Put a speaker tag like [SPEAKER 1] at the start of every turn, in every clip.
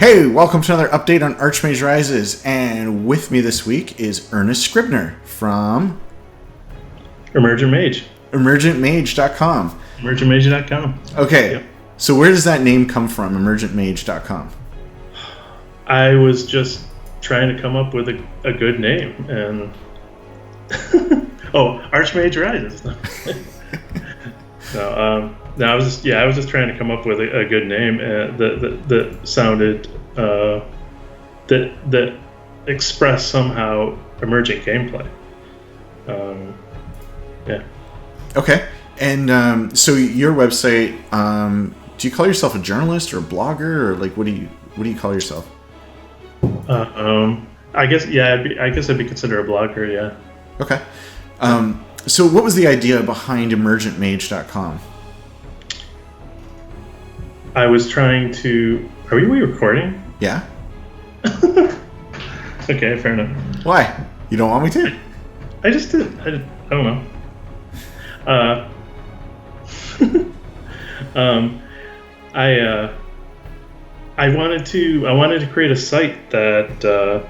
[SPEAKER 1] Hey, welcome to another update on Archmage Rises, and with me this week is Ernest Scribner from
[SPEAKER 2] Emergent Mage.
[SPEAKER 1] EmergentMage.com.
[SPEAKER 2] EmergentMage.com.
[SPEAKER 1] Okay,
[SPEAKER 2] Yep.
[SPEAKER 1] So where does that name come from, EmergentMage.com?
[SPEAKER 2] I was just trying to come up with a good name, and Archmage Rises. No, I was just trying to come up with a good name that sounded that expressed somehow emergent gameplay. Yeah.
[SPEAKER 1] Okay, and so your website, do you call yourself a journalist or a blogger, or like what do you call yourself?
[SPEAKER 2] I guess I'd be considered a blogger. Yeah.
[SPEAKER 1] Okay. So what was the idea behind EmergentMage.com?
[SPEAKER 2] I was trying to. Are we recording?
[SPEAKER 1] Yeah.
[SPEAKER 2] Okay, fair enough.
[SPEAKER 1] Why? You don't want me to?
[SPEAKER 2] I just did. I don't know. I wanted to create a site that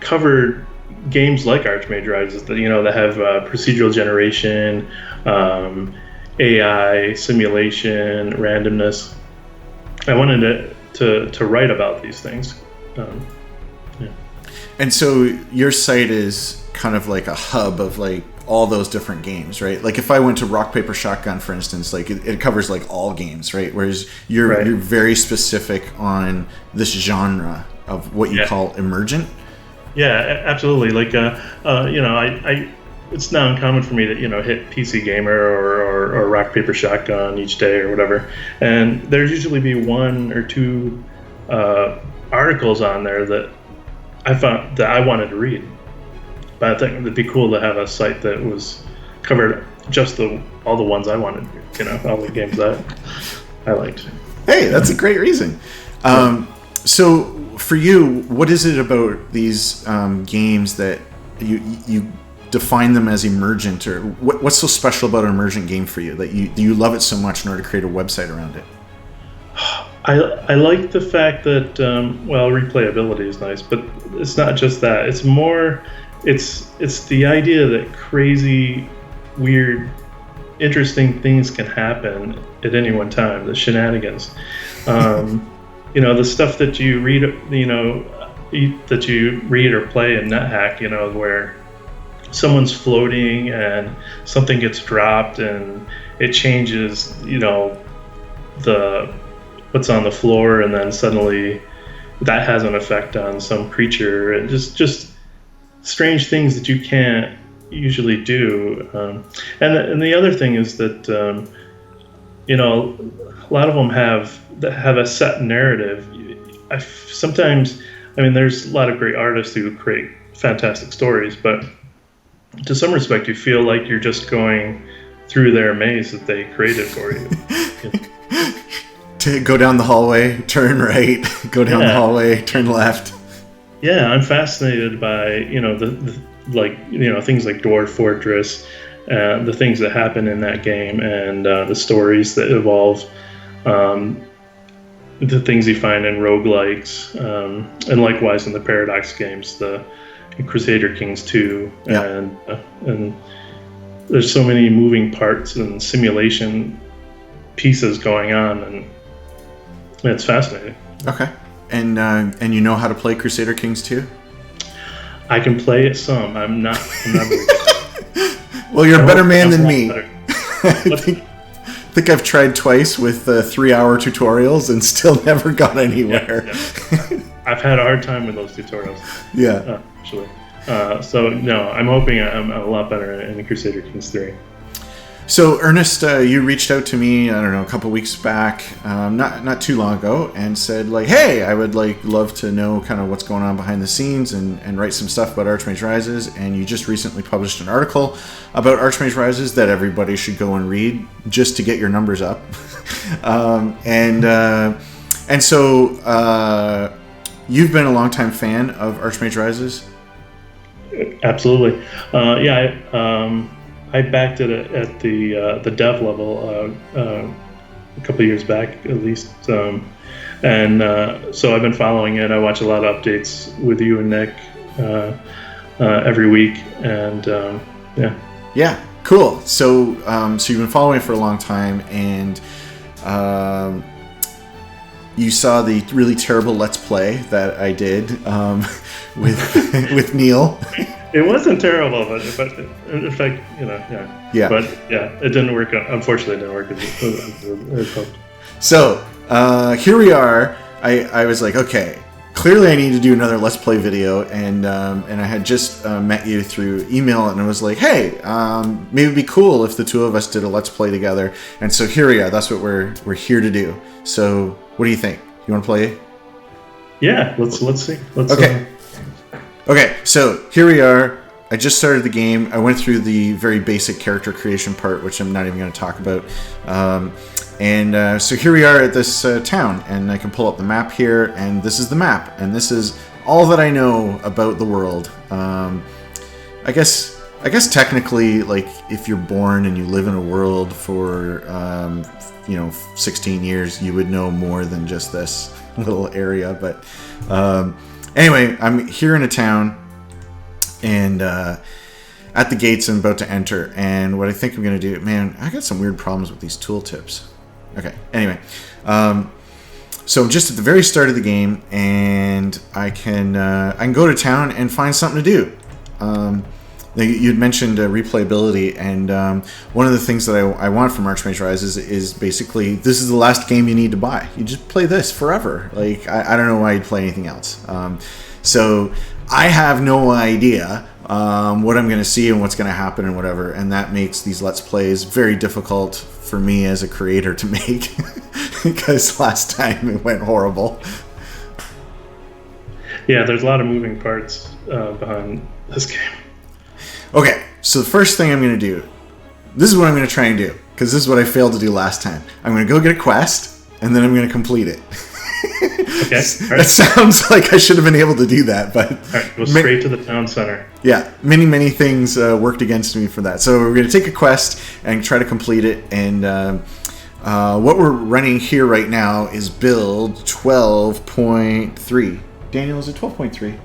[SPEAKER 2] covered games like Archmage Rises that have procedural generation, AI, simulation, randomness. I wanted to write about these things. Yeah.
[SPEAKER 1] And so your site is kind of like a hub of like all those different games, right? Like if I went to Rock Paper Shotgun, for instance, like it covers like all games, right? Whereas you're very specific on this genre of what you call emergent.
[SPEAKER 2] Yeah, absolutely. Like I it's not uncommon for me to hit PC Gamer or Rock Paper Shotgun each day or whatever, and there's usually be one or two articles on there that I found that I wanted to read. But I think it'd be cool to have a site that was covered just all the ones I wanted, all the games that I liked.
[SPEAKER 1] Hey, that's a great reason. So for you, what is it about these games that you define them as emergent, or what's so special about an emergent game for you that you love it so much in order to create a website around it?
[SPEAKER 2] I like the fact that replayability is nice, but it's not just that. It's more, it's the idea that crazy, weird, interesting things can happen at any one time. The shenanigans, the stuff that you read, that you read or play in NetHack, where someone's floating and something gets dropped and it changes, what's on the floor, and then suddenly that has an effect on some creature, and just strange things that you can't usually do. And the other thing is that a lot of them have a set narrative. Sometimes there's a lot of great artists who create fantastic stories, but to some respect you feel like you're just going through their maze that they created for you.
[SPEAKER 1] To go down the hallway, turn right, go down the hallway, turn left.
[SPEAKER 2] Yeah, I'm fascinated by things like Dwarf Fortress, the things that happen in that game, and the stories that evolve, the things you find in roguelikes, and likewise in the Paradox games, in Crusader Kings 2, and there's so many moving parts and simulation pieces going on, and it's fascinating.
[SPEAKER 1] Okay. And you know how to play Crusader Kings 2?
[SPEAKER 2] I can play it some. I'm not very good.
[SPEAKER 1] Well, you're a better man than me. I think I've tried twice with 3-hour tutorials and still never got anywhere.
[SPEAKER 2] Yeah. I've had a hard time with those tutorials.
[SPEAKER 1] Yeah.
[SPEAKER 2] Actually. So no, I'm hoping I'm a lot better in Crusader Kings 3.
[SPEAKER 1] So Ernest, you reached out to me, I don't know, a couple weeks back, not too long ago, and said like, hey, I would love to know kind of what's going on behind the scenes and write some stuff about Archmage Rises. And you just recently published an article about Archmage Rises that everybody should go and read just to get your numbers up. And so you've been a longtime fan of Archmage Rises?
[SPEAKER 2] Absolutely. I backed it at the dev level a couple years back at least. And so I've been following it. I watch a lot of updates with you and Nick every week, and yeah.
[SPEAKER 1] Yeah, cool. So so you've been following it for a long time, and you saw the really terrible Let's Play that I did with Neil.
[SPEAKER 2] It wasn't terrible, but in fact, yeah.
[SPEAKER 1] Yeah.
[SPEAKER 2] But yeah, it didn't work. Unfortunately, it didn't work as hoped.
[SPEAKER 1] So here we are. I was like, okay, clearly I need to do another Let's Play video, and I had just met you through email, and I was like, hey, maybe it'd be cool if the two of us did a Let's Play together. And so here we are. That's what we're here to do. So what do you think? You want to play?
[SPEAKER 2] Yeah, let's see.
[SPEAKER 1] Okay. Okay, so here we are. I just started the game. I went through the very basic character creation part, which I'm not even going to talk about. So here we are at this town, and I can pull up the map here, and this is the map, and this is all that I know about the world. I guess technically, like, if you're born and you live in a world for 16 years, you would know more than just this little area. But anyway, I'm here in a town, and at the gates I'm about to enter, and what I think I'm going to do, man, I got some weird problems with these tooltips. Okay, anyway, so I'm just at the very start of the game, and I can go to town and find something to do. You'd mentioned replayability, and one of the things that I want from Archmage Rise is basically, this is the last game you need to buy. You just play this forever. Like, I don't know why you'd play anything else. So I have no idea what I'm going to see and what's going to happen and whatever, and that makes these Let's Plays very difficult for me as a creator to make, because last time it went horrible.
[SPEAKER 2] Yeah, there's a lot of moving parts behind this game.
[SPEAKER 1] Okay, so the first thing I'm going to do, this is what I'm going to try and do, because this is what I failed to do last time. I'm going to go get a quest, and then I'm going to complete it.
[SPEAKER 2] Okay.
[SPEAKER 1] That sounds like I should have been able to do that, but...
[SPEAKER 2] All right, go straight to the town center.
[SPEAKER 1] Yeah, many things worked against me for that. So we're going to take a quest and try to complete it, and what we're running here right now is build 12.3. Daniel, is it 12.3?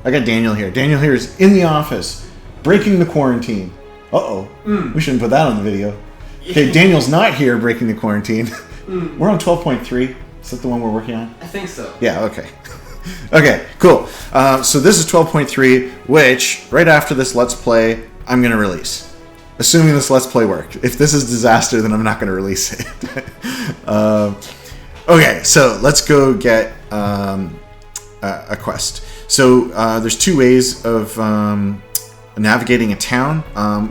[SPEAKER 1] I got Daniel here. Daniel here is in the office, breaking the quarantine. Uh-oh. We shouldn't put that on the video. Okay, Daniel's not here breaking the quarantine. We're on 12.3. Is that the one we're working on?
[SPEAKER 3] I think so.
[SPEAKER 1] Yeah, okay. Okay, cool. So this is 12.3, which, right after this Let's Play, I'm going to release. Assuming this Let's Play worked. If this is disaster, then I'm not going to release it. Okay, so let's go get a quest. So there's two ways of navigating a town.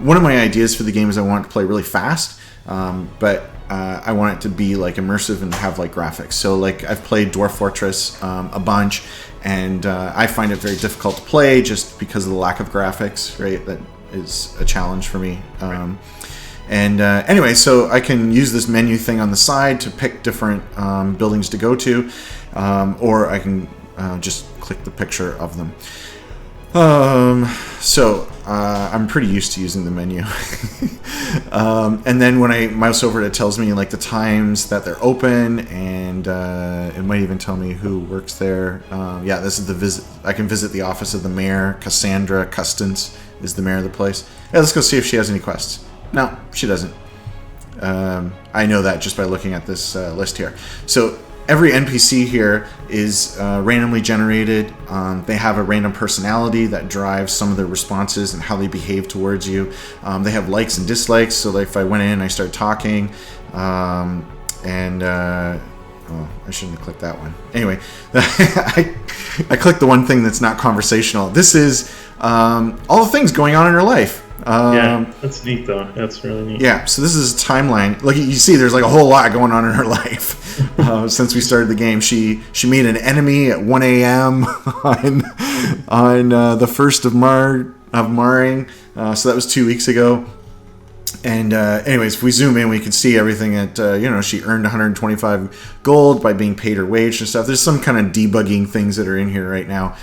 [SPEAKER 1] One of my ideas for the game is I want it to play really fast, but I want it to be like immersive and have like graphics. So like I've played Dwarf Fortress a bunch, and I find it very difficult to play just because of the lack of graphics, right? That is a challenge for me. Anyway, so I can use this menu thing on the side to pick different buildings to go to, or I can just click the picture of them. I'm pretty used to using the menu. And then when I mouse over, it tells me like the times that they're open, and it might even tell me who works there. Yeah, this is the visit. I can visit the office of the mayor. Cassandra Custance is the mayor of the place. Yeah, let's go see if she has any quests. No, she doesn't. I know that just by looking at this list here. So every NPC here is randomly generated. They have a random personality that drives some of their responses and how they behave towards you. They have likes and dislikes. So like if I went in and I started talking, oh, I shouldn't have clicked that one. Anyway, I clicked the one thing that's not conversational. This is all the things going on in her life.
[SPEAKER 2] Yeah, that's neat though. That's really neat.
[SPEAKER 1] Yeah, so this is a timeline. Like you see, there's like a whole lot going on in her life since we started the game. She made an enemy at 1 a.m. on the 1st of Marring. So that was 2 weeks ago. And anyways, if we zoom in, we can see everything that, she earned 125 gold by being paid her wage and stuff. There's some kind of debugging things that are in here right now,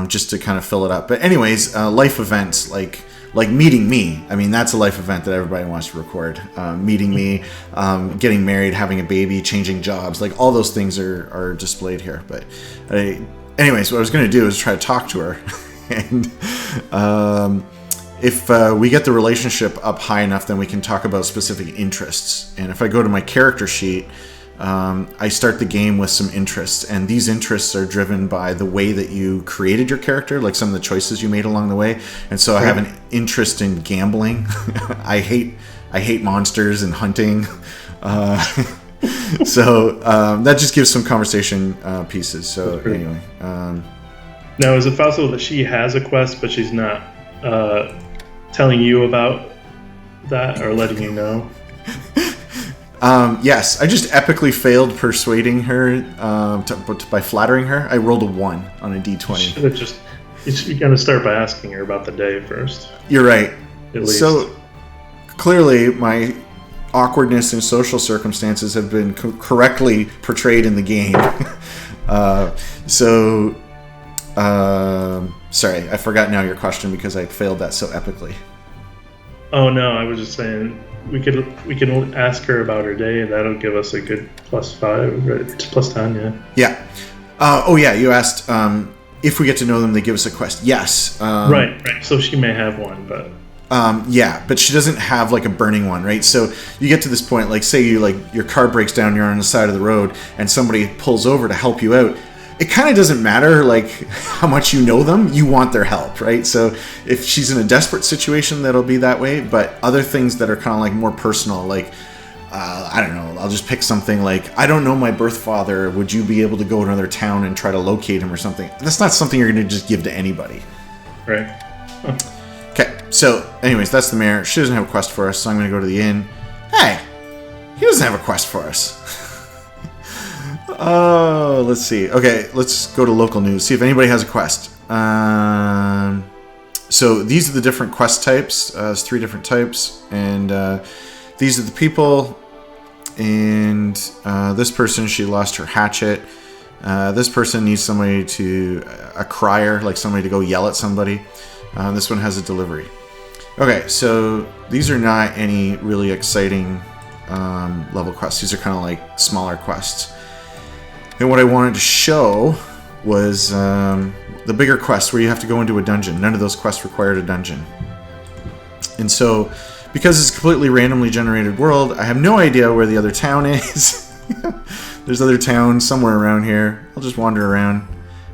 [SPEAKER 1] just to kind of fill it up. But anyways, life events like like meeting me. I mean, that's a life event that everybody wants to record. Meeting me, getting married, having a baby, changing jobs, like all those things are displayed here. But anyways, what I was going to do is try to talk to her. And if we get the relationship up high enough, then we can talk about specific interests. And if I go to my character sheet, I start the game with some interests, and these interests are driven by the way that you created your character, like some of the choices you made along the way. And so I have an interest in gambling. I hate monsters and hunting. So that just gives some conversation pieces. So anyway.
[SPEAKER 2] Now, is it possible that she has a quest, but she's not telling you about that or letting you know?
[SPEAKER 1] Yes, I just epically failed persuading her by flattering her. I rolled a 1 on a d20.
[SPEAKER 2] You gotta start by asking her about the day first.
[SPEAKER 1] You're right.
[SPEAKER 2] At least. So
[SPEAKER 1] clearly, my awkwardness in social circumstances have been correctly portrayed in the game. Sorry, I forgot now your question because I failed that so epically.
[SPEAKER 2] Oh no, I was just saying we can ask her about her day, and that'll give us a good +5, right? +10, yeah.
[SPEAKER 1] Yeah. You asked if we get to know them, they give us a quest. Yes.
[SPEAKER 2] Right. So she may have one, but.
[SPEAKER 1] Yeah, but she doesn't have like a burning one, right? So you get to this point, like say your car breaks down, you're on the side of the road, and somebody pulls over to help you out. It kind of doesn't matter like how much you know them, you want their help, right? So if she's in a desperate situation, that'll be that way. But other things that are kind of like more personal, like I don't know, I'll just pick something like, I don't know my birth father, would you be able to go to another town and try to locate him or something? That's not something you're going to just give to anybody.
[SPEAKER 2] Right. Huh.
[SPEAKER 1] Okay, so anyways, that's the mayor. She doesn't have a quest for us, so I'm going to go to the inn. Hey, he doesn't have a quest for us. Oh, let's see. Okay, let's go to local news. See if anybody has a quest. So these are the different quest types. There's 3 different types, and these are the people. And this person, she lost her hatchet. This person needs somebody a crier, like somebody to go yell at somebody. This one has a delivery. Okay, so these are not any really exciting level quests. These are kind of like smaller quests. And what I wanted to show was the bigger quests where you have to go into a dungeon. None of those quests required a dungeon. And so, because it's a completely randomly generated world, I have no idea where the other town is. There's other towns somewhere around here. I'll just wander around.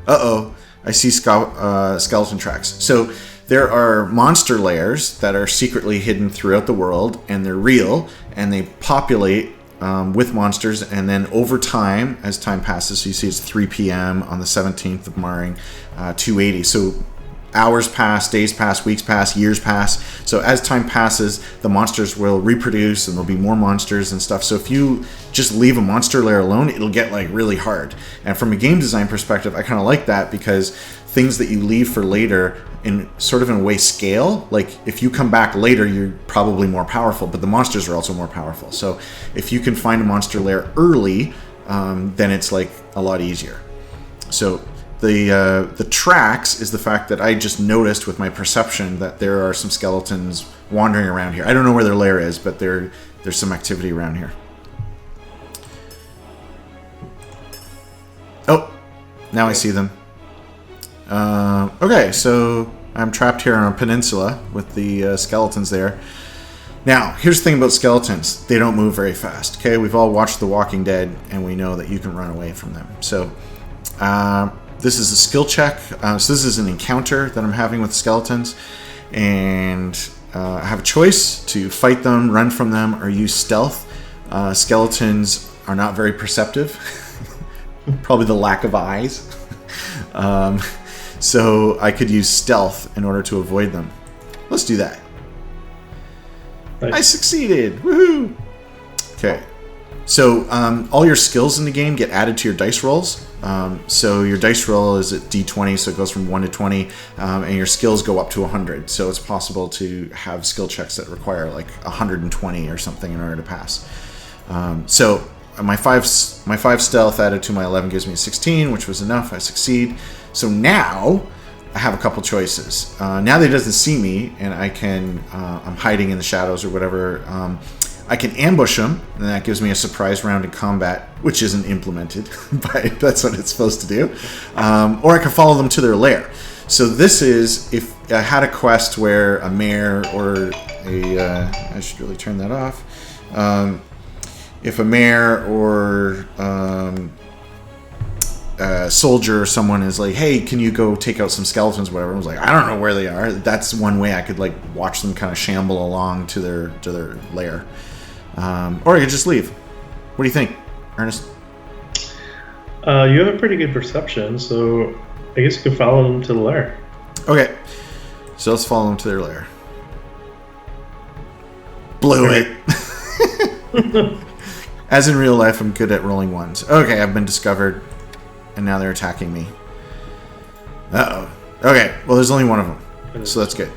[SPEAKER 1] Uh-oh, I see skeleton tracks. So there are monster lairs that are secretly hidden throughout the world, and they're real, and they populate with monsters, and then over time, as time passes, so you see it's 3 p.m. on the 17th of Marring, 280. So hours pass, days pass, weeks pass, years pass. So as time passes, the monsters will reproduce, and there'll be more monsters and stuff. So if you just leave a monster lair alone, it'll get like really hard. And from a game design perspective, I kind of like that because things that you leave for later in sort of in a way scale. Like if you come back later, you're probably more powerful, but the monsters are also more powerful. So if you can find a monster lair early, then it's like a lot easier. So the tracks is the fact that I just noticed with my perception that there are some skeletons wandering around here. I don't know where their lair is, but there's some activity around here. Oh, now I see them. Okay, so I'm trapped here on a peninsula with the skeletons there. Now, here's the thing about skeletons. They don't move very fast, okay? We've all watched The Walking Dead, and we know that you can run away from them. So, this is a skill check. So this is an encounter that I'm having with skeletons. And I have a choice to fight them, run from them, or use stealth. Skeletons are not very perceptive. Probably the lack of eyes. So I could use stealth in order to avoid them. Let's do that.
[SPEAKER 2] Nice.
[SPEAKER 1] I succeeded! Woohoo! Okay. So all your skills in the game get added to your dice rolls. So your dice roll is at D20, so it goes from 1 to 20, and your skills go up to 100. So it's possible to have skill checks that require like 120 or something in order to pass. So my 5 stealth added to my 11 gives me a 16, which was enough. I succeed. So now I have a couple choices. Now that he doesn't see me, and I'm hiding in the shadows or whatever, I can ambush him, and that gives me a surprise round in combat, which isn't implemented, but that's what it's supposed to do. Or I can follow them to their lair. So this is, if I had a quest where a mare or I should really turn that off. If a mare or a soldier or someone is like, hey, can you go take out some skeletons or whatever? I was like, I don't know where they are. That's one way I could like watch them kind of shamble along to their lair. Or I could just leave. What do you think, Ernest?
[SPEAKER 2] You have a pretty good perception, so I guess you can follow them to the lair.
[SPEAKER 1] Okay, so let's follow them to their lair. Blew it. As in real life, I'm good at rolling ones. Okay, I've been discovered, and now they're attacking me. Uh-oh. Okay, well, there's only one of them, so that's good.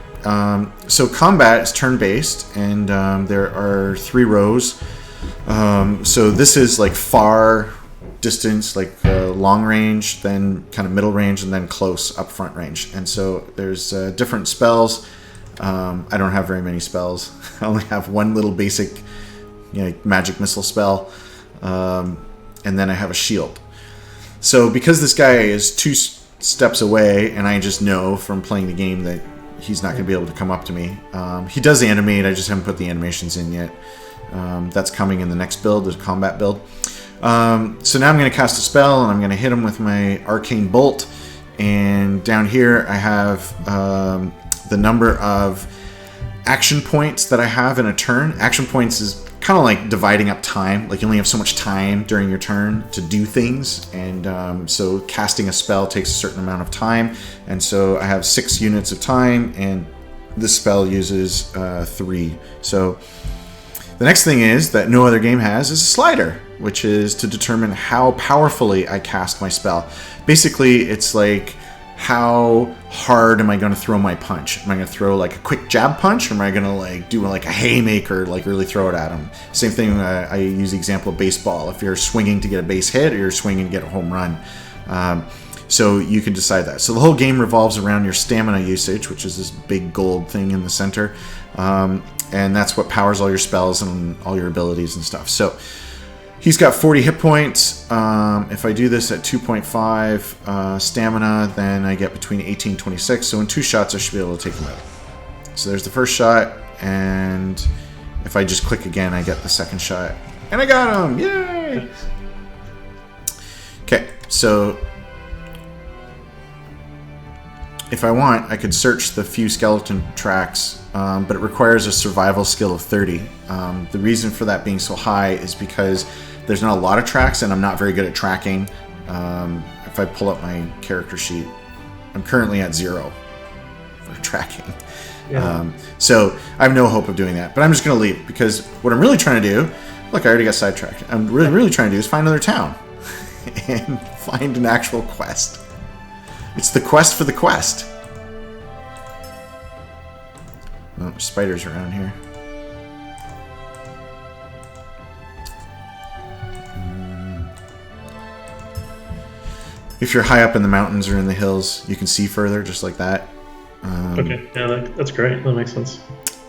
[SPEAKER 1] So combat is turn-based, and there are 3 rows. So this is like far distance, like long range, then kind of middle range, and then close up front range. And so there's different spells. I don't have very many spells. I only have one little basic magic missile spell, and then I have a shield. So because this guy is 2 steps away, and I just know from playing the game that he's not going to be able to come up to me. He does animate, I just haven't put the animations in yet. That's coming in the next build, the combat build. So now I'm going to cast a spell, and I'm going to hit him with my Arcane Bolt. And down here I have the number of action points that I have in a turn. Action points is kind of like dividing up time. Like you only have so much time during your turn to do things. And so casting a spell takes a certain amount of time. And so I have 6 units of time, and this spell uses 3. So the next thing is that no other game has is a slider, which is to determine how powerfully I cast my spell. Basically, it's like, how hard am I going to throw my punch? Am I going to throw like a quick jab punch, or am I going to like do like a haymaker, like really throw it at him? Same thing, I use the example of baseball. If you're swinging to get a base hit, or you're swinging to get a home run. So you can decide that. So the whole game revolves around your stamina usage, which is this big gold thing in the center. And that's what powers all your spells and all your abilities and stuff. So he's got 40 hit points. If I do this at 2.5 stamina, then I get between 18 and 26. So in 2 shots, I should be able to take him out. So there's the first shot, and if I just click again, I get the second shot. And I got him! Yay! Okay, so if I want, I could search the few skeleton tracks, but it requires a survival skill of 30. The reason for that being so high is because there's not a lot of tracks, and I'm not very good at tracking. If I pull up my character sheet, I'm currently at 0 for tracking. Yeah. So I have no hope of doing that, but I'm just going to leave, because what I'm really trying to do, look, I already got sidetracked. I'm really trying to do is find another town and find an actual quest. It's the quest for the quest. Oh, there's spiders around here. If you're high up in the mountains or in the hills, you can see further, just like that.
[SPEAKER 2] Okay, yeah, that's great. That makes sense.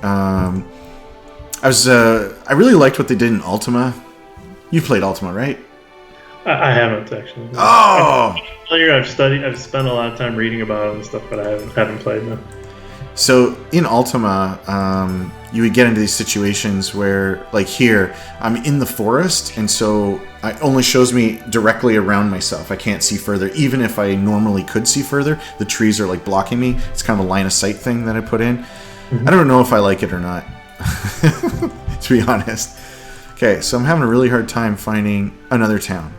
[SPEAKER 1] I really liked what they did in Ultima. You played Ultima, right?
[SPEAKER 2] I haven't actually.
[SPEAKER 1] Oh!
[SPEAKER 2] I've spent a lot of time reading about it and stuff, but I haven't played them.
[SPEAKER 1] So in Ultima, you would get into these situations where, like here, I'm in the forest, and so it only shows me directly around myself. I can't see further. Even if I normally could see further, the trees are like blocking me. It's kind of a line of sight thing that I put in. Mm-hmm. I don't know if I like it or not, to be honest. Okay, so I'm having a really hard time finding another town.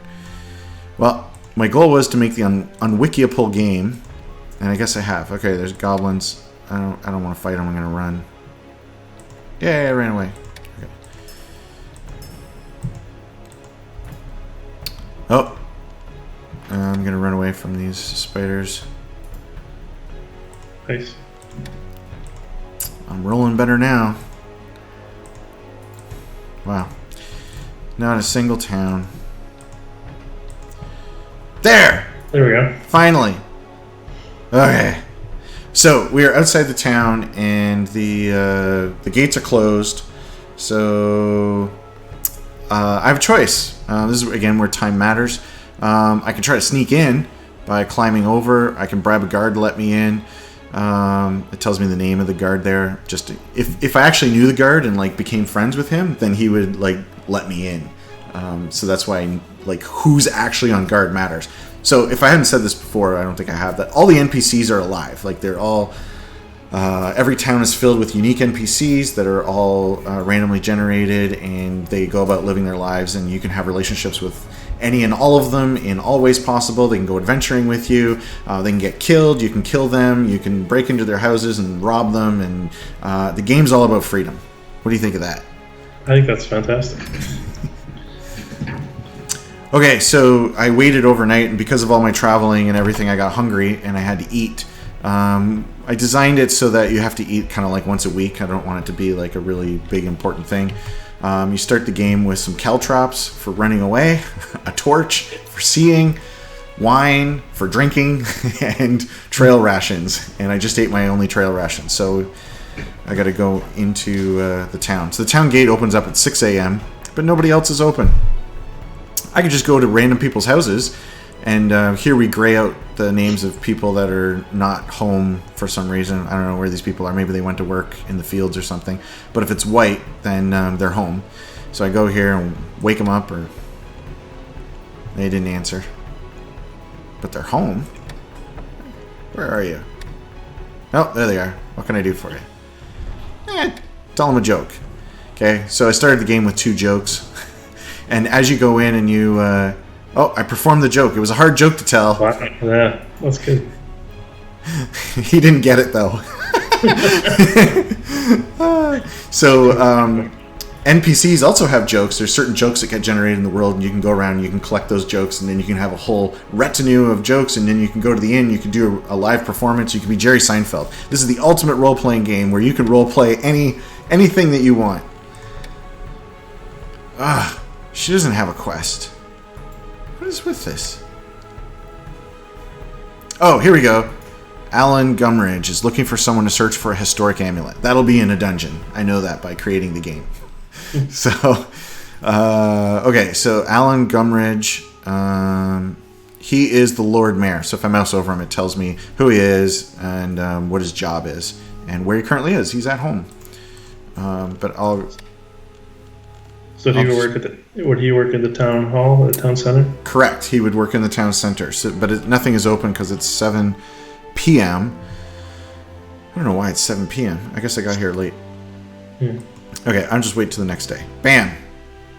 [SPEAKER 1] Well, my goal was to make the unwikiable game, and I guess I have. Okay, there's goblins. I don't want to fight them. I'm going to run. Yeah, I ran away. Okay. Oh. I'm going to run away from these spiders.
[SPEAKER 2] Nice.
[SPEAKER 1] I'm rolling better now. Wow. Not a single town. There!
[SPEAKER 2] There we go.
[SPEAKER 1] Finally. Okay. So we are outside the town, and the gates are closed. So I have a choice. This is again where time matters. I can try to sneak in by climbing over. I can bribe a guard to let me in. It tells me the name of the guard there. Just if I actually knew the guard and like became friends with him, then he would like let me in. So that's why like who's actually on guard matters. So if I hadn't said this before, I don't think I have, that all the NPCs are alive. Like they're all every town is filled with unique NPCs that are all randomly generated, and they go about living their lives, and you can have relationships with any and all of them in all ways possible. They can go adventuring with you. They can get killed. You can kill them. You can break into their houses and rob them. And the game's all about freedom. What do you think of that?
[SPEAKER 2] I think that's fantastic.
[SPEAKER 1] Okay, so I waited overnight, and because of all my traveling and everything, I got hungry and I had to eat. I designed it so that you have to eat kind of like once a week. I don't want it to be like a really big important thing. You start the game with some caltrops for running away, a torch for seeing, wine for drinking, and trail rations. And I just ate my only trail ration. So I got to go into the town. So the town gate opens up at 6 a.m., but nobody else is open. I could just go to random people's houses, and here we gray out the names of people that are not home for some reason. I don't know where these people are. Maybe they went to work in the fields or something. But if it's white, then they're home. So I go here and wake them up, or they didn't answer. But they're home. Where are you? Oh, there they are. What can I do for you? Tell them a joke. Okay, so I started the game with 2 jokes. And as you go in and you... I performed the joke. It was a hard joke to tell.
[SPEAKER 2] Yeah, that's good.
[SPEAKER 1] He didn't get it, though. So, NPCs also have jokes. There's certain jokes that get generated in the world, and you can go around and you can collect those jokes, and then you can have a whole retinue of jokes, and then you can go to the inn, you can do a live performance, you can be Jerry Seinfeld. This is the ultimate role-playing game where you can role-play anything that you want. She doesn't have a quest. What is with this? Oh, here we go. Alan Gumridge is looking for someone to search for a historic amulet. That'll be in a dungeon. I know that by creating the game. So, okay, so Alan Gumridge, he is the Lord Mayor. So if I mouse over him, it tells me who he is and what his job is and where he currently is. He's at home. But I'll...
[SPEAKER 2] So would he work at the town hall, the town center?
[SPEAKER 1] Correct. He would work in the town center. So, but nothing is open because it's 7 p.m. I don't know why it's 7 p.m. I guess I got here late.
[SPEAKER 2] Yeah.
[SPEAKER 1] Okay, I'll just wait till the next day. Bam!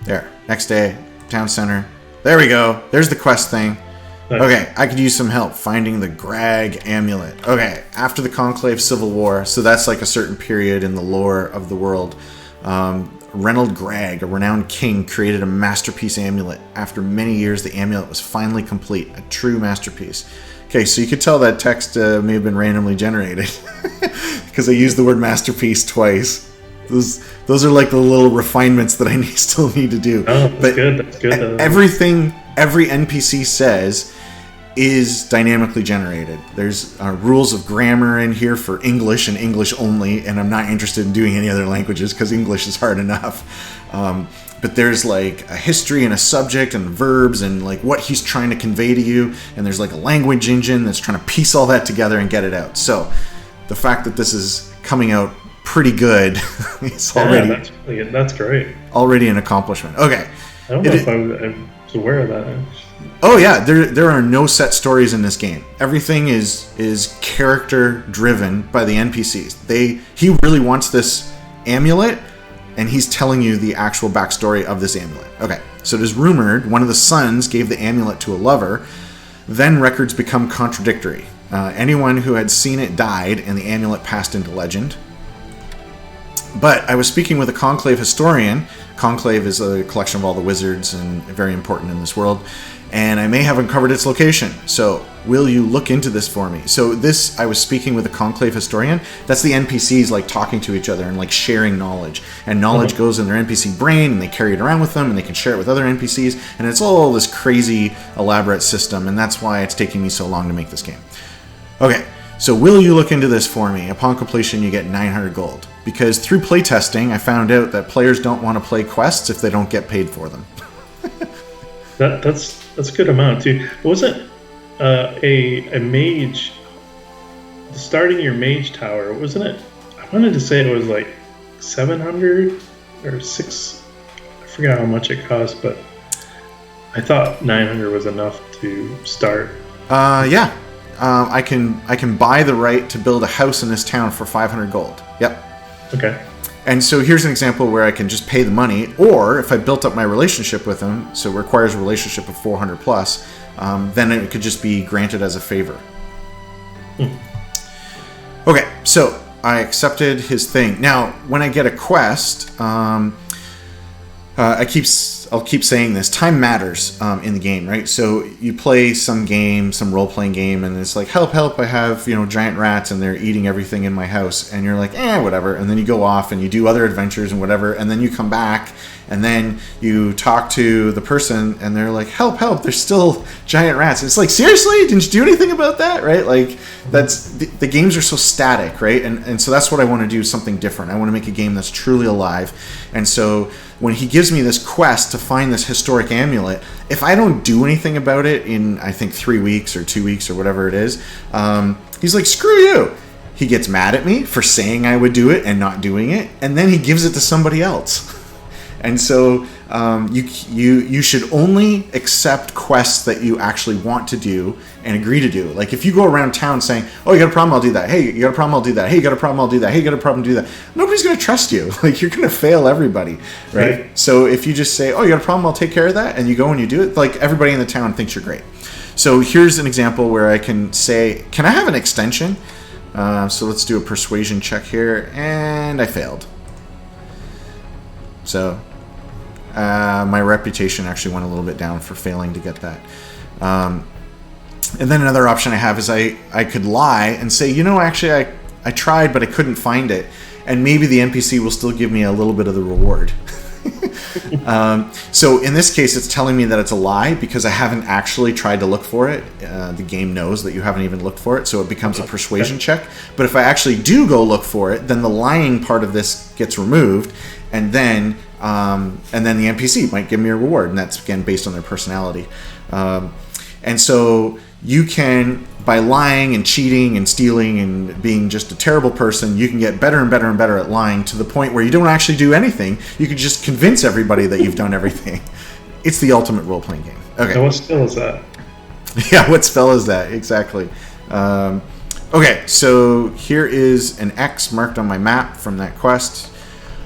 [SPEAKER 1] There. Next day, town center. There we go. There's the quest thing.
[SPEAKER 2] Nice.
[SPEAKER 1] Okay, I could use some help finding the Grag amulet. Okay, after the Conclave Civil War, so that's like a certain period in the lore of the world. Reynold Grag, a renowned king, created a masterpiece amulet. After many years, the amulet was finally complete, a true masterpiece. Okay, so you could tell that text may have been randomly generated because I used the word masterpiece twice. Those are like the little refinements that I still need to do.
[SPEAKER 2] Oh, that's good. That's good.
[SPEAKER 1] Everything every NPC says is dynamically generated. There's rules of grammar in here for English and English only, and I'm not interested in doing any other languages because English is hard enough. But there's like a history and a subject and verbs and like what he's trying to convey to you, and there's like a language engine that's trying to piece all that together and get it out. So the fact that this is coming out pretty good is already
[SPEAKER 2] that's great.
[SPEAKER 1] Already an accomplishment. Okay.
[SPEAKER 2] I don't know if I was aware of that.
[SPEAKER 1] Oh yeah, there are no set stories in this game. Everything is character driven by the NPCs. He really wants this amulet, and he's telling you the actual backstory of this amulet. Okay, so it is rumored one of the sons gave the amulet to a lover. Then records become contradictory. Anyone who had seen it died, and the amulet passed into legend. But I was speaking with a Conclave historian. Conclave is a collection of all the wizards and very important in this world. And I may have uncovered its location. So will you look into this for me? So this, I was speaking with a Conclave historian. That's the NPCs like talking to each other and like sharing knowledge. And knowledge goes in their NPC brain, and they carry it around with them, and they can share it with other NPCs. And it's all this crazy, elaborate system. And that's why it's taking me so long to make this game. Okay, So will you look into this for me? Upon completion, you get 900 gold. Because through playtesting, I found out that players don't want to play quests if they don't get paid for them.
[SPEAKER 2] That's a good amount too. Wasn't a mage starting your mage tower? Wasn't it? I wanted to say it was like 700 or 6. I forgot how much it cost, but I thought 900 was enough to start.
[SPEAKER 1] Yeah. I can buy the right to build a house in this town for 500 gold. Yep.
[SPEAKER 2] Okay.
[SPEAKER 1] And so here's an example where I can just pay the money, or if I built up my relationship with them, so it requires a relationship of 400 plus, then it could just be granted as a favor. Okay, so I accepted his thing. Now, when I get a quest, I'll keep saying this. Time matters in the game, right? So you play some game, some role-playing game, and it's like, help, help! I have giant rats, and they're eating everything in my house, and you're like, whatever. And then you go off and you do other adventures and whatever, and then you come back, and then you talk to the person, and they're like, help, help! There's still giant rats. And it's like, seriously? Didn't you do anything about that? Right? Like that's the games are so static, right? And so that's what I want to do, something different. I want to make a game that's truly alive, and so when he gives me this quest to find this historic amulet, if I don't do anything about it in, I think, 3 weeks or 2 weeks or whatever it is, he's like, screw you. He gets mad at me for saying I would do it and not doing it, and then he gives it to somebody else. And so you should only accept quests that you actually want to do and agree to do. Like if you go around town saying, oh, you got a problem, I'll do that. Hey, you got a problem, I'll do that. Hey, you got a problem, I'll do that. Hey, you got a problem, do that. Nobody's going to trust you. Like you're going to fail everybody, right? So if you just say, oh, you got a problem, I'll take care of that, and you go and you do it, like everybody in the town thinks you're great. So here's an example where I can say, can I have an extension? So let's do a persuasion check here, and I failed. So my reputation actually went a little bit down for failing to get that. And then another option I have is I could lie and say, actually I tried, but I couldn't find it. And maybe the NPC will still give me a little bit of the reward. So in this case, it's telling me that it's a lie because I haven't actually tried to look for it. The game knows that you haven't even looked for it, so it becomes a persuasion check. But if I actually do go look for it, then the lying part of this gets removed, and then the NPC might give me a reward, and that's again based on their personality. And so you can, by lying and cheating and stealing and being just a terrible person, you can get better and better and better at lying to the point where you don't actually do anything. You can just convince everybody that you've done everything. It's the ultimate role-playing game. Okay.
[SPEAKER 2] And what spell is that?
[SPEAKER 1] Yeah, what spell is that? Exactly. Okay, so here is an X marked on my map from that quest.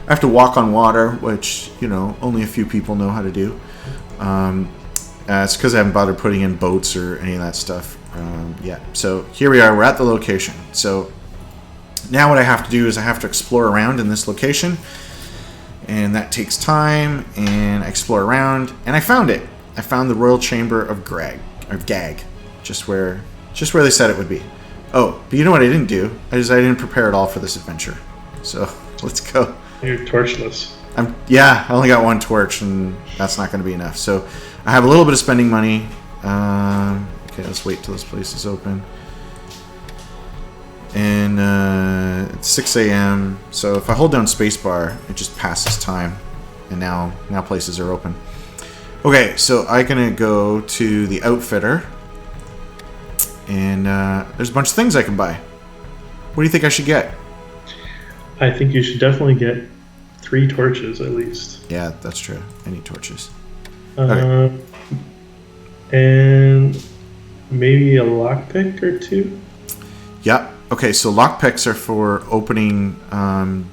[SPEAKER 1] I have to walk on water, which, only a few people know how to do. It's because I haven't bothered putting in boats or any of that stuff yet. So here we are. We're at the location. So now what I have to do is I have to explore around in this location. And that takes time. And I explore around. And I found it. I found the Royal Chamber of Gag. Just where they said it would be. Oh, but you know what I didn't do? I didn't prepare at all for this adventure. So let's go.
[SPEAKER 2] You're torchless.
[SPEAKER 1] I only got one torch, and that's not going to be enough. So I have a little bit of spending money. Okay, let's wait till this place is open. And it's 6 a.m. So if I hold down spacebar, it just passes time. And now places are open. Okay, so I'm going to go to the outfitter. And there's a bunch of things I can buy. What do you think I should get?
[SPEAKER 2] I think you should definitely get 3 torches at least.
[SPEAKER 1] Yeah, that's true. I need torches.
[SPEAKER 2] Okay. And maybe a lockpick or 2?
[SPEAKER 1] Yep. Okay, so lockpicks are for opening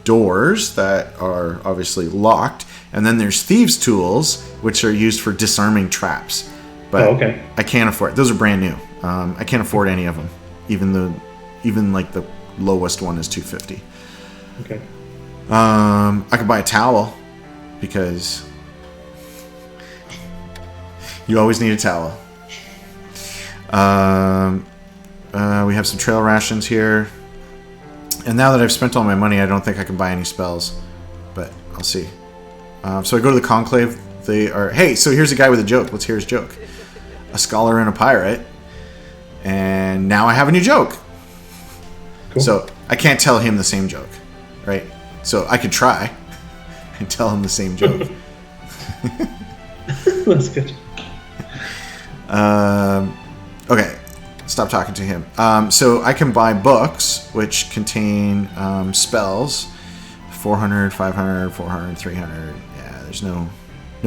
[SPEAKER 1] doors that are obviously locked. And then there's thieves' tools, which are used for disarming traps. But
[SPEAKER 2] okay.
[SPEAKER 1] I can't afford it. Those are brand new. I can't afford any of them. Even like the lowest one is $250.
[SPEAKER 2] Okay.
[SPEAKER 1] I could buy a towel because you always need a towel. We have some trail rations here. And now that I've spent all my money, I don't think I can buy any spells. But I'll see. So I go to the Conclave. Hey, so here's a guy with a joke. Let's hear his joke. A scholar and a pirate. And now I have a new joke.
[SPEAKER 2] Cool.
[SPEAKER 1] So I can't tell him the same joke, right? So I could try and tell him the same joke.
[SPEAKER 2] That's good.
[SPEAKER 1] Okay, stop talking to him. So I can buy books which contain spells, 400, 500, 400, 300. Yeah, there's no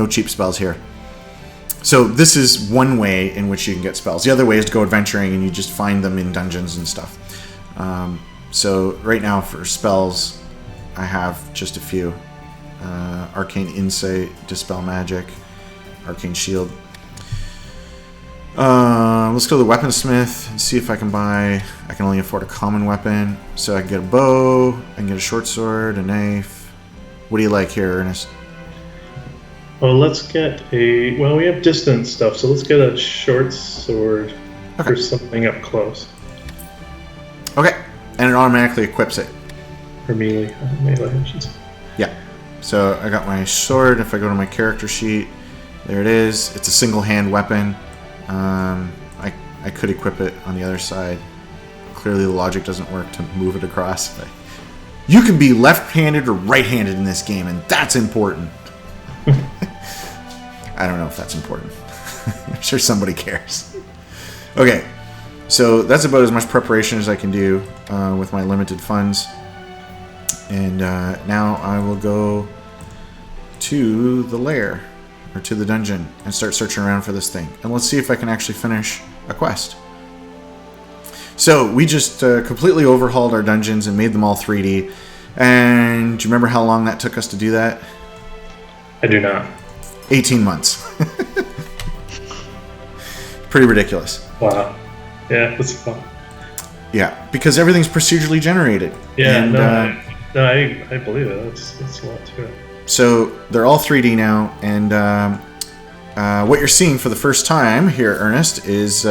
[SPEAKER 1] cheap spells here. So this is one way in which you can get spells. The other way is to go adventuring and you just find them in dungeons and stuff. So right now for spells, I have just a few. Arcane Insight, Dispel Magic, Arcane Shield. Let's go to the Weaponsmith and see if I can buy... I can only afford a common weapon. So I can get a bow, I can get a short sword, a knife. What do you like here, Ernest?
[SPEAKER 2] Well, let's get a... Well, we have distance stuff, so let's get a short sword for something up close.
[SPEAKER 1] Okay, and it automatically equips it.
[SPEAKER 2] Or melee, I should say.
[SPEAKER 1] Yeah. So I got my sword. If I go to my character sheet, there it is. It's a single hand weapon. I could equip it on the other side. Clearly the logic doesn't work to move it across. But you can be left-handed or right-handed in this game, and that's important. I don't know if that's important. I'm sure somebody cares. Okay, so that's about as much preparation as I can do with my limited funds. And now I will go to the lair, or to the dungeon, and start searching around for this thing. And let's see if I can actually finish a quest. So we just completely overhauled our dungeons and made them all 3D. And do you remember how long that took us to do that?
[SPEAKER 2] I do not.
[SPEAKER 1] 18 months. Pretty ridiculous.
[SPEAKER 2] Wow. Yeah, that's fun.
[SPEAKER 1] Yeah, because everything's procedurally generated.
[SPEAKER 2] Yeah,
[SPEAKER 1] and,
[SPEAKER 2] I believe it. That's a lot to it.
[SPEAKER 1] So they're all 3D now, and what you're seeing for the first time here, Ernest, is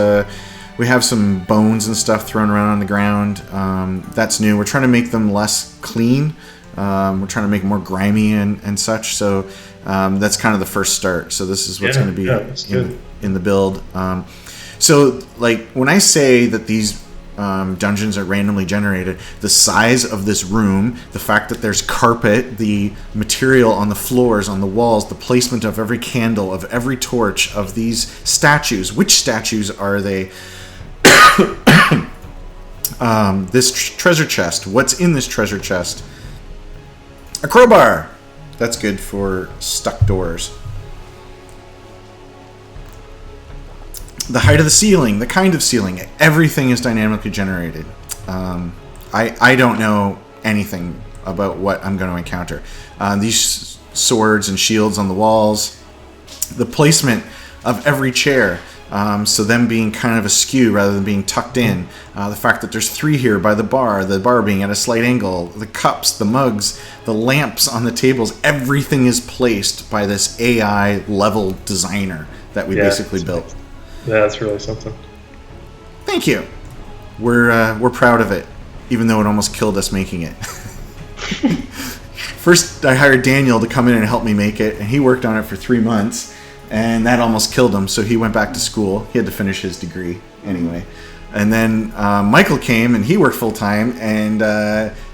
[SPEAKER 1] we have some bones and stuff thrown around on the ground. That's new. We're trying to make them less clean. We're trying to make them more grimy and such. So that's kind of the first start. So this is what's going to be in the build. So like when I say that these dungeons are randomly generated, the size of this room, the fact that there's carpet, the material on the floors, on the walls, the placement of every candle, of every torch, of these statues. Which statues are they? This treasure chest. What's in this treasure chest? A crowbar. That's good for stuck doors. The height of the ceiling, the kind of ceiling, everything is dynamically generated. I don't know anything about what I'm going to encounter. These swords and shields on the walls, the placement of every chair, so them being kind of askew rather than being tucked in. The fact that there's 3 here by the bar being at a slight angle, the cups, the mugs, the lamps on the tables, everything is placed by this AI level designer that we basically built.
[SPEAKER 2] Yeah, that's really something.
[SPEAKER 1] Thank you. We're proud of it, even though it almost killed us making it. First, I hired Daniel to come in and help me make it, and he worked on it for 3 months, and that almost killed him, so he went back to school. He had to finish his degree anyway. And then Michael came, and he worked full-time, and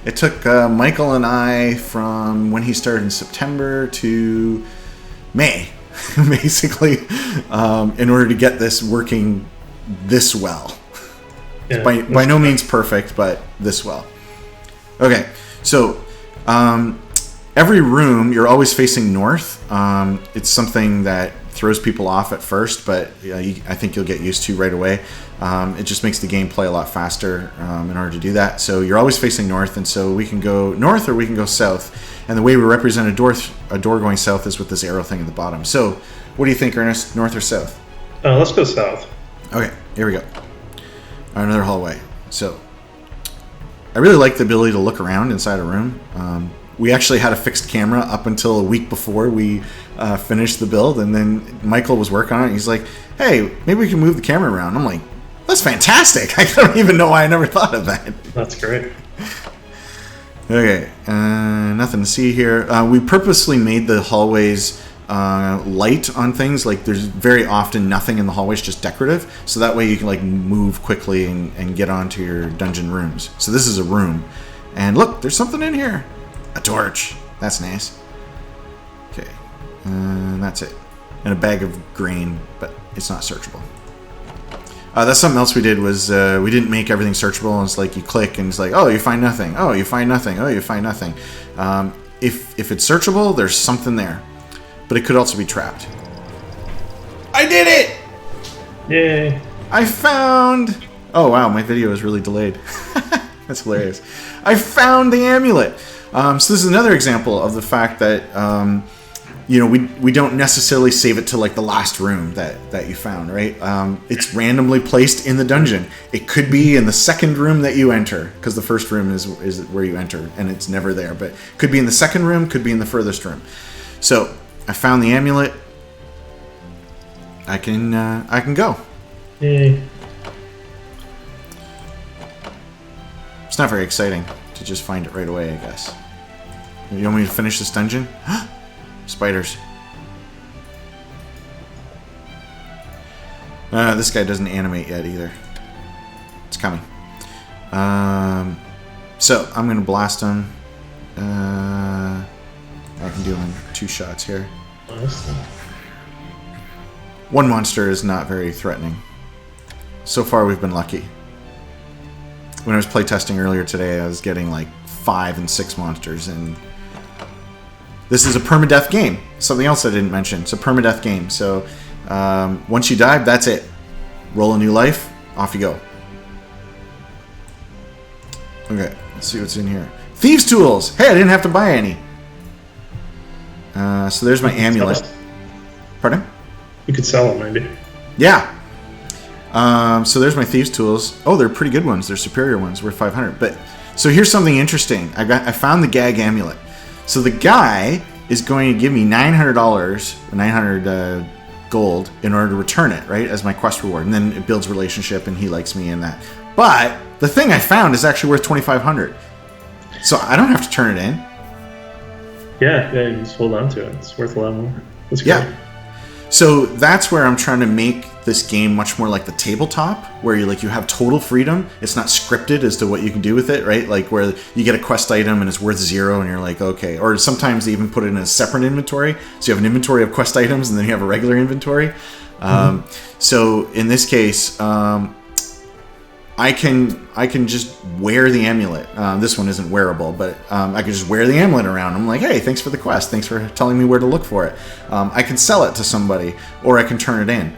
[SPEAKER 1] it took Michael and I from when he started in September to May, basically, in order to get this working this well. Yeah, by no means perfect, but this well. Okay, so every room, you're always facing north. It's something that throws people off at first, but I think you'll get used to right away. It just makes the gameplay a lot faster in order to do that. So you're always facing north, and so we can go north or we can go south. And the way we represent a door going south is with this arrow thing at the bottom. So what do you think, Ernest? North or south?
[SPEAKER 2] Let's go south.
[SPEAKER 1] Okay, here we go. Another hallway. So I really like the ability to look around inside a room. We actually had a fixed camera up until a week before we finished the build, and then Michael was working on it. And he's like, "Hey, maybe we can move the camera around." I'm like, "That's fantastic! I don't even know why I never thought of that."
[SPEAKER 2] That's great.
[SPEAKER 1] Okay, nothing to see here. We purposely made the hallways light on things. Like there's very often nothing in the hallways, just decorative. So that way you can like move quickly and get onto your dungeon rooms. So this is a room. And look, there's something in here. A torch. That's nice. Okay. That's it. And a bag of grain, but it's not searchable. That's something else we did was we didn't make everything searchable. And it's like you click and it's like, oh, you find nothing. Oh, you find nothing. Oh, you find nothing. If it's searchable, there's something there. But it could also be trapped. I did it!
[SPEAKER 2] Yay.
[SPEAKER 1] I found... Oh, wow, my video is really delayed. That's hilarious. I found the amulet. So this is another example of the fact that, we don't necessarily save it to like the last room that you found, right? It's randomly placed in the dungeon. It could be in the second room that you enter, because the first room is where you enter, and it's never there. But it could be in the second room, could be in the furthest room. So I found the amulet. I can go.
[SPEAKER 2] Yay.
[SPEAKER 1] It's not very exciting to just find it right away, I guess. You want me to finish this dungeon? Spiders. This guy doesn't animate yet either. It's coming. So I'm gonna blast him. I can do him in 2 shots here.
[SPEAKER 2] Awesome.
[SPEAKER 1] One monster is not very threatening. So far we've been lucky. When I was playtesting earlier today, I was getting like 5 and 6 monsters, and this is a permadeath game. Something else I didn't mention. It's a permadeath game. So once you die, that's it. Roll a new life, off you go. Okay, let's see what's in here. Thieves' tools! Hey, I didn't have to buy any. So there's my amulet. Pardon?
[SPEAKER 2] You could sell them, maybe.
[SPEAKER 1] Yeah. So there's my thieves' tools. Oh, they're pretty good ones. They're superior ones. Worth 500. But so here's something interesting. I found the gag amulet. So the guy is going to give me $900, 900 gold, in order to return it, right, as my quest reward. And then it builds relationship, and he likes me in that. But the thing I found is actually worth 2,500. So I don't have to turn it in.
[SPEAKER 2] Yeah, you just hold on to it. It's worth a lot more. That's great.
[SPEAKER 1] Yeah. So that's where I'm trying to make this game much more like the tabletop, where you have total freedom. It's not scripted as to what you can do with it, right? Like where you get a quest item and it's worth 0 and you're like, okay. Or sometimes they even put it in a separate inventory. So you have an inventory of quest items and then you have a regular inventory. So in this case, I can just wear the amulet. This one isn't wearable, but I can just wear the amulet around. I'm like, hey, thanks for the quest. Thanks for telling me where to look for it. I can sell it to somebody, or I can turn it in.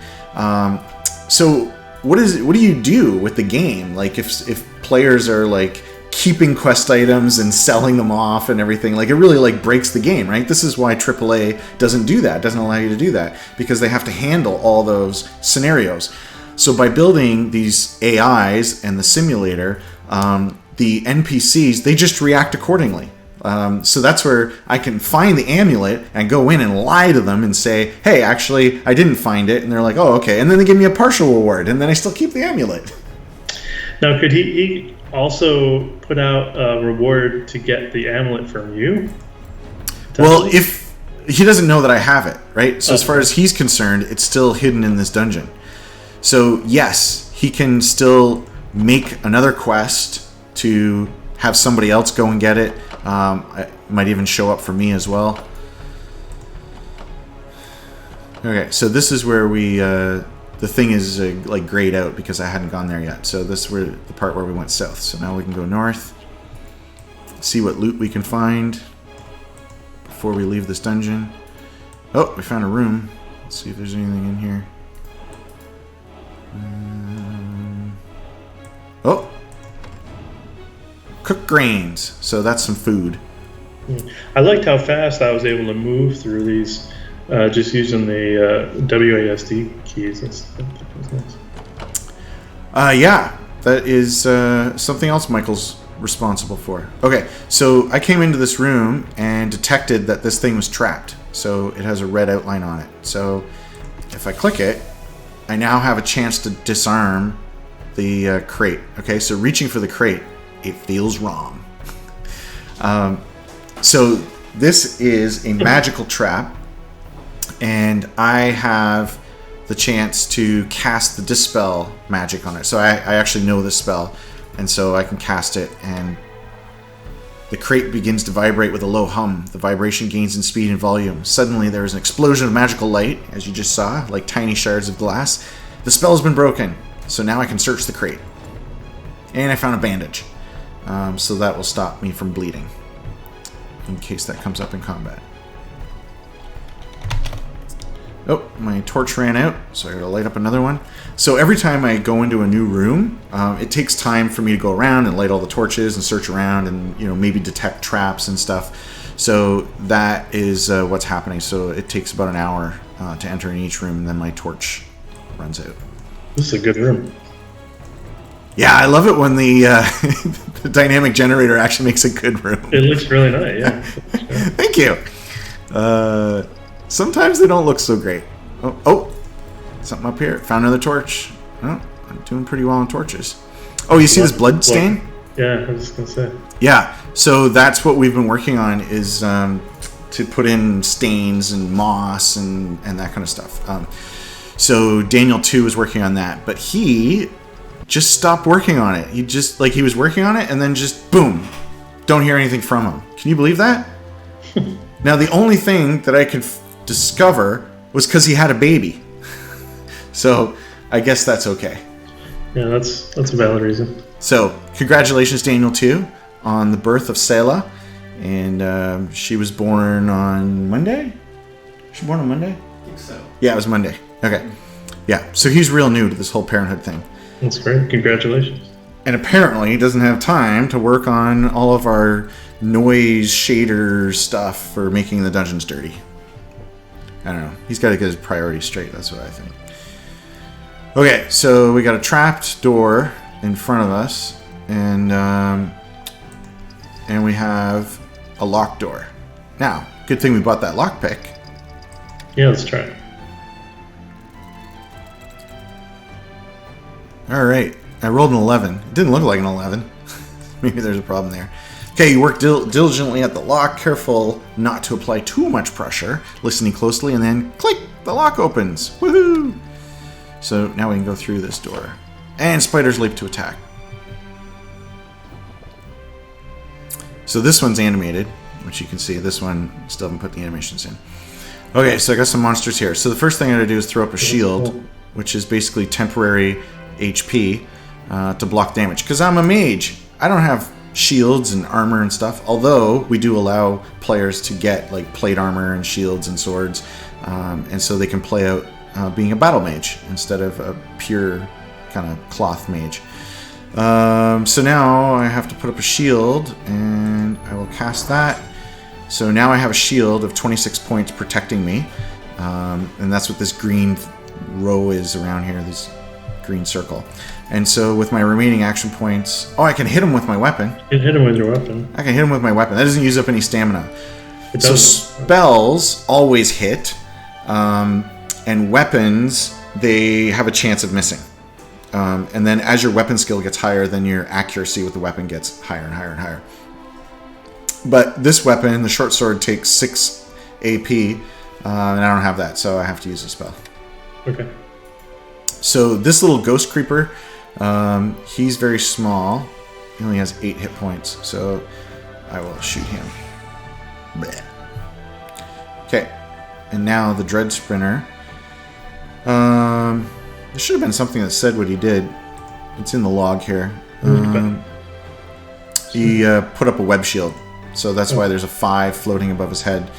[SPEAKER 1] So what do you do with the game? Like if players are like keeping quest items and selling them off and everything, like it really like breaks the game, right? This is why AAA doesn't do that. Doesn't allow you to do that, because they have to handle all those scenarios. So by building these AIs and the simulator, the NPCs, they just react accordingly. So that's where I can find the amulet and go in and lie to them and say, hey, actually, I didn't find it. And they're like, oh, okay. And then they give me a partial reward, and then I still keep the amulet.
[SPEAKER 2] Now, could he also put out a reward to get the amulet from you?
[SPEAKER 1] Well, if he doesn't know that I have it, right? So as far as he's concerned, it's still hidden in this dungeon. So yes, he can still make another quest to have somebody else go and get it. It might even show up for me as well. Okay, so this is where we the thing is like grayed out because I hadn't gone there yet. So this is where the part where we went south. So now we can go north, see what loot we can find before we leave this dungeon. Oh, we found a room. Let's see if there's anything in here. Oh, cooked grains. So that's some food.
[SPEAKER 2] I liked how fast I was able to move through these just using the WASD keys. That was nice.
[SPEAKER 1] Yeah, that is something else Michael's responsible for. Okay, so I came into this room and detected that this thing was trapped. So it has a red outline on it. So if I click it, I now have a chance to disarm the crate. Okay, so reaching for the crate, it feels wrong. So this is a magical trap. and I have the chance to cast the Dispel magic on it. So I actually know this spell, and so I can cast it, and the crate begins to vibrate with a low hum. The vibration gains in speed and volume. Suddenly there is an explosion of magical light, as you just saw, like tiny shards of glass. The spell has been broken, so now I can search the crate. And I found a bandage, so that will stop me from bleeding, in case that comes up in combat. Oh, my torch ran out, so I gotta light up another one. So every time I go into a new room, it takes time for me to go around and light all the torches and search around and, you know, maybe detect traps and stuff. So that is what's happening. So it takes about an hour to enter in each room, and then my torch runs out.
[SPEAKER 2] This is a good room.
[SPEAKER 1] Yeah, I love it when the, the dynamic generator actually makes a good room.
[SPEAKER 2] It looks really nice, yeah.
[SPEAKER 1] Thank you. Sometimes they don't look so great. Oh, something up here. Found another torch. Oh, I'm doing pretty well on torches. Oh, you see this blood stain?
[SPEAKER 2] Yeah, I was just going to say.
[SPEAKER 1] Yeah, so that's what we've been working on, is to put in stains and moss and that kind of stuff. So Daniel 2 was working on that, but he just stopped working on it. He just, like, he was working on it, and then just, boom, don't hear anything from him. Can you believe that? Now, the only thing that I could discover was because he had a baby. So I guess that's okay.
[SPEAKER 2] Yeah, that's a valid reason.
[SPEAKER 1] So congratulations, Daniel 2, on the birth of Selah. And she was born on Monday? Was she born on Monday?
[SPEAKER 3] I think so.
[SPEAKER 1] Yeah, it was Monday. Okay. Yeah, so he's real new to this whole parenthood thing.
[SPEAKER 2] That's great. Congratulations.
[SPEAKER 1] And apparently he doesn't have time to work on all of our noise shader stuff for making the dungeons dirty. I don't know. He's got to get his priorities straight. That's what I think. Okay, so we got a trapped door in front of us, and we have a locked door. Now, good thing we bought that lockpick.
[SPEAKER 2] Yeah, let's try it.
[SPEAKER 1] All right, I rolled an 11. It didn't look like an 11. Maybe there's a problem there. Okay, you work diligently at the lock, careful not to apply too much pressure, listening closely, and then click, the lock opens. Woohoo! So now we can go through this door. And spiders leap to attack. So this one's animated, which you can see. This one, still haven't put the animations in. Okay, so I got some monsters here. So the first thing I gotta do is throw up a shield, which is basically temporary HP to block damage. Because I'm a mage. I don't have shields and armor and stuff, although we do allow players to get like plate armor and shields and swords, and so they can play out being a battle mage instead of a pure kind of cloth mage. So now I have to put up a shield, and I will cast that. So now I have a shield of 26 points protecting me, and that's what this green row is around here, this green circle. And so with my remaining action points... Oh, I can hit him with my weapon.
[SPEAKER 2] You can hit him with your weapon.
[SPEAKER 1] I can hit him with my weapon. That doesn't use up any stamina.
[SPEAKER 2] It
[SPEAKER 1] So
[SPEAKER 2] doesn't.
[SPEAKER 1] spells always hit, and weapons, they have a chance of missing. And then as your weapon skill gets higher, then your accuracy with the weapon gets higher and higher and higher. But this weapon, the short sword, takes 6 AP, and I don't have that, so I have to use a spell.
[SPEAKER 2] Okay.
[SPEAKER 1] So this little ghost creeper, he's very small. He only has 8 hit points, so I will shoot him. Blech. Okay, and now the Dread Sprinter. There should have been something that said what he did. It's in the log here. He put up a web shield, so that's why there's a 5 floating above his head,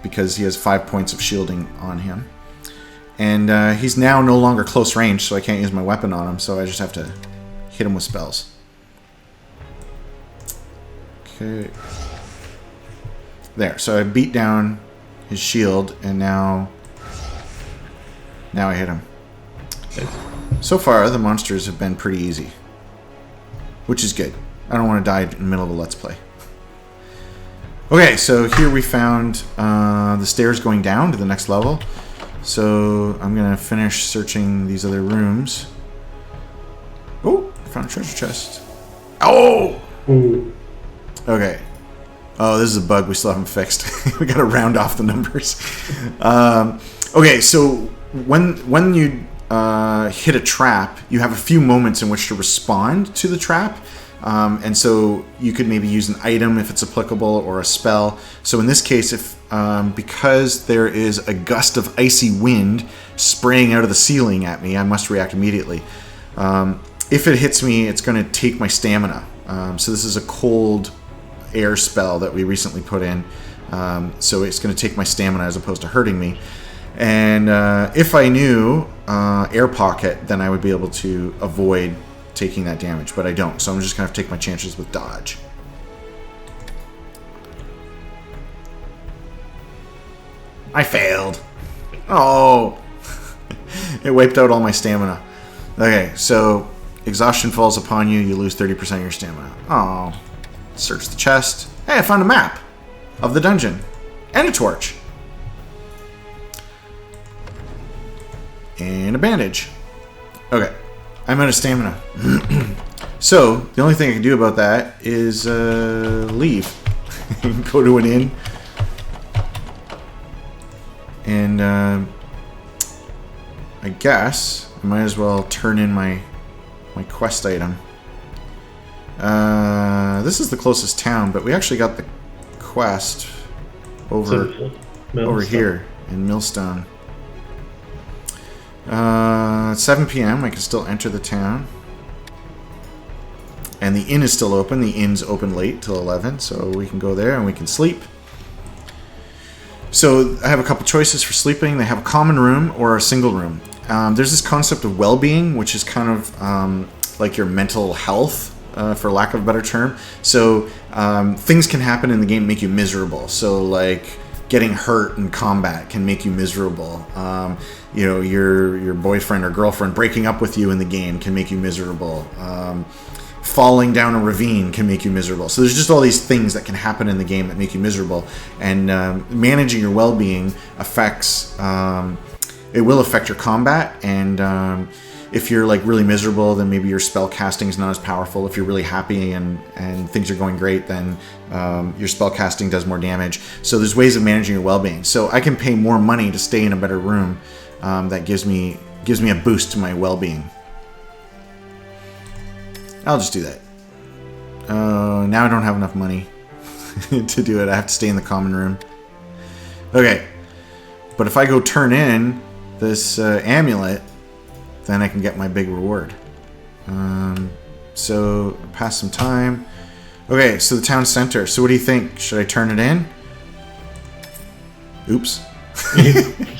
[SPEAKER 1] because he has 5 points of shielding on him. And he's now no longer close range, so I can't use my weapon on him, so I just have to hit him with spells. Okay. There, so I beat down his shield, and now I hit him. So far, the monsters have been pretty easy, which is good. I don't want to die in the middle of a Let's Play. Okay, so here we found the stairs going down to the next level. So I'm going to finish searching these other rooms. Oh, I found a treasure chest. Oh!
[SPEAKER 2] Ooh.
[SPEAKER 1] Okay. Oh, this is a bug we still haven't fixed. We got to round off the numbers. Okay, so when you hit a trap, you have a few moments in which to respond to the trap. And so you could maybe use an item if it's applicable, or a spell. So in this case, if because there is a gust of icy wind spraying out of the ceiling at me, I must react immediately. If it hits me, it's going to take my stamina. So this is a cold air spell that we recently put in. So it's going to take my stamina as opposed to hurting me. And if I knew air pocket, then I would be able to avoid taking that damage, but I don't. So I'm just going to have to take my chances with dodge. I failed. Oh. It wiped out all my stamina. Okay, so exhaustion falls upon you. You lose 30% of your stamina. Oh. Search the chest. Hey, I found a map of the dungeon. And a torch. And a bandage. Okay. I'm out of stamina. So, the only thing I can do about that is leave. Go to an inn. And I guess I might as well turn in my quest item. This is the closest town, but we actually got the quest over here in Millstone. At 7 p.m. I can still enter the town. And the inn is still open. The inn's open late till 11, so we can go there and we can sleep. So I have a couple choices for sleeping. They have a common room or a single room. There's this concept of well-being, which is kind of like your mental health, for lack of a better term. So things can happen in the game and make you miserable. So like getting hurt in combat can make you miserable. Your boyfriend or girlfriend breaking up with you in the game can make you miserable. Falling down a ravine can make you miserable. So there's just all these things that can happen in the game that make you miserable. And managing your well-being affects... it will affect your combat. And if you're like really miserable, then maybe your spell casting is not as powerful. If you're really happy and things are going great, then your spell casting does more damage. So there's ways of managing your well-being. So I can pay more money to stay in a better room that gives me a boost to my well-being. I'll just do that. Now I don't have enough money to do it. I have to stay in the common room. Okay. But if I go turn in this amulet, then I can get my big reward. So pass some time. Okay, so the town center. So what do you think? Should I turn it in? Oops.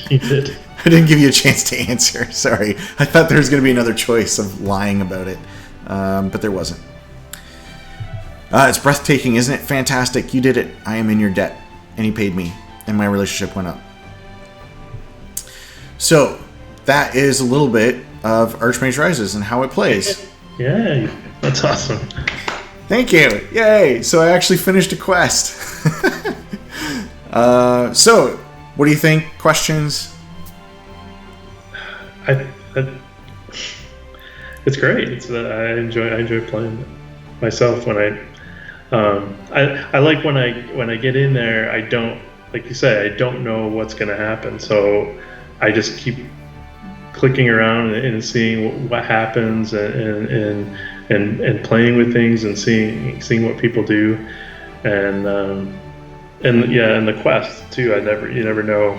[SPEAKER 2] You did.
[SPEAKER 1] I didn't give you a chance to answer. Sorry. I thought there was going to be another choice of lying about it. But there wasn't. It's breathtaking, isn't it? Fantastic. You did it. I am in your debt. And he paid me. And my relationship went up. So, that is a little bit of Archmage Rises and how it plays.
[SPEAKER 2] Yeah, that's awesome.
[SPEAKER 1] Thank you. Yay. So I actually finished a quest. So, what do you think? Questions?
[SPEAKER 2] It's great. I enjoy playing it myself. When I like when I get in there. I don't, like you say, I don't know what's going to happen. So I just keep clicking around and seeing what happens and playing with things and seeing what people do, and the quest too. You never know,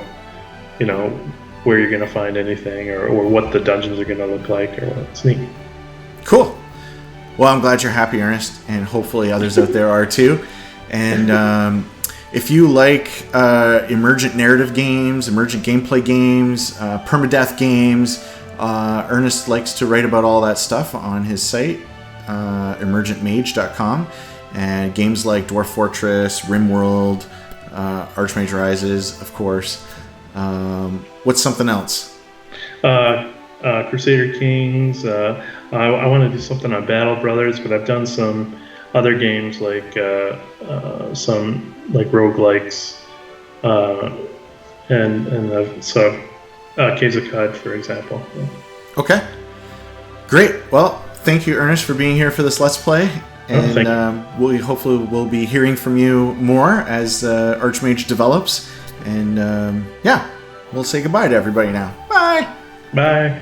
[SPEAKER 2] where you're going to find anything or what the dungeons are going to look like or what. It's neat.
[SPEAKER 1] Cool. Well, I'm glad you're happy, Ernest, and hopefully others out there are too. And if you like emergent narrative games, emergent gameplay games, permadeath games, Ernest likes to write about all that stuff on his site, emergentmage.com. And games like Dwarf Fortress, RimWorld, Archmage Rises, of course. What's something else?
[SPEAKER 2] Crusader Kings. I want to do something on Battle Brothers, but I've done some other games like some like roguelikes, Caves of Cod, for example. Yeah.
[SPEAKER 1] Okay, great. Well, thank you, Ernest, for being here for this Let's Play. And we hopefully will be hearing from you more as Archmage develops. And we'll say goodbye to everybody now. Bye.
[SPEAKER 2] Bye.